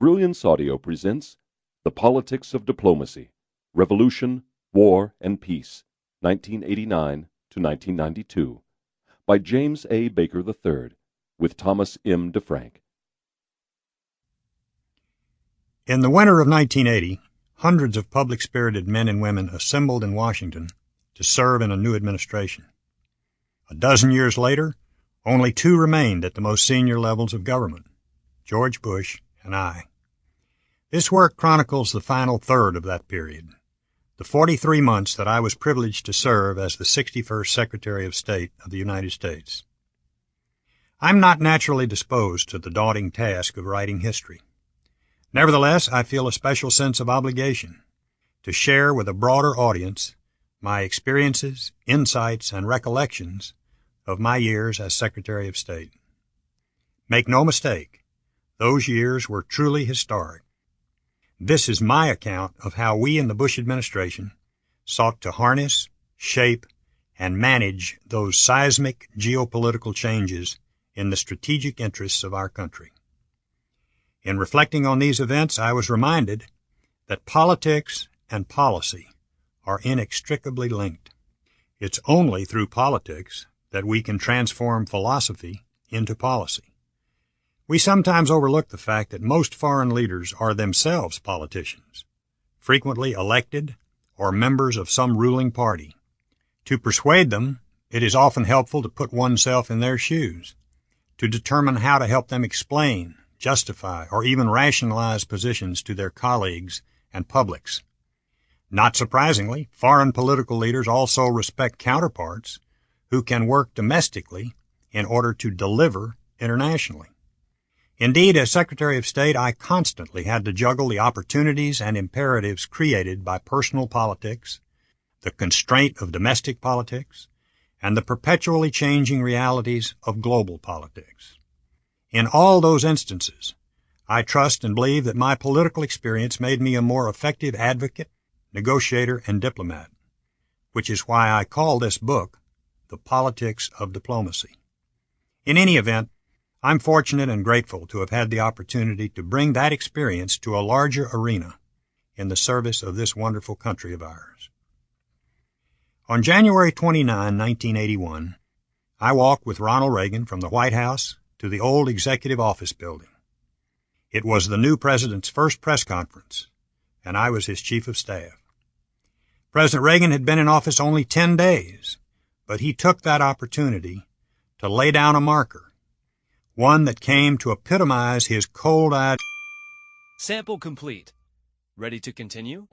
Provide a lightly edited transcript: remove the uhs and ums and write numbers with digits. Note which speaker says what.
Speaker 1: Brilliance Audio presents The Politics of Diplomacy, Revolution, War, and Peace, 1989 to 1992, by James A. Baker III, with Thomas M. DeFrank.
Speaker 2: In the winter of 1980, hundreds of public-spirited men and women assembled in Washington to serve in a new administration. A dozen years later, only two remained at the most senior levels of government, George Bush and I. This work chronicles the final third of that period, the 43 months that I was privileged to serve as the 61st Secretary of State of the United States. I'm not naturally disposed to the daunting task of writing history. Nevertheless, I feel a special sense of obligation to share with a broader audience my experiences, insights, and recollections of my years as Secretary of State. Make no mistake, those years were truly historic. This is my account of how we in the Bush administration sought to harness, shape, and manage those seismic geopolitical changes in the strategic interests of our country. In reflecting on these events, I was reminded that politics and policy are inextricably linked. It's only through politics that we can transform philosophy into policy. We sometimes overlook the fact that most foreign leaders are themselves politicians, frequently elected or members of some ruling party. To persuade them, it is often helpful to put oneself in their shoes, to determine how to help them explain, justify, or even rationalize positions to their colleagues and publics. Not surprisingly, foreign political leaders also respect counterparts who can work domestically in order to deliver internationally. Indeed, as Secretary of State, I constantly had to juggle the opportunities and imperatives created by personal politics, the constraint of domestic politics, and the perpetually changing realities of global politics. In all those instances, I trust and believe that my political experience made me a more effective advocate, negotiator, and diplomat, which is why I call this book The Politics of Diplomacy. In any event, I'm fortunate and grateful to have had the opportunity to bring that experience to a larger arena in the service of this wonderful country of ours. On January 29, 1981, I walked with Ronald Reagan from the White House to the old Executive Office Building. It was the new president's first press conference, and I was his chief of staff. President Reagan had been in office only 10 days, but he took that opportunity to lay down a marker, one that came to epitomize his cold-eyed...
Speaker 3: Sample complete. Ready to continue?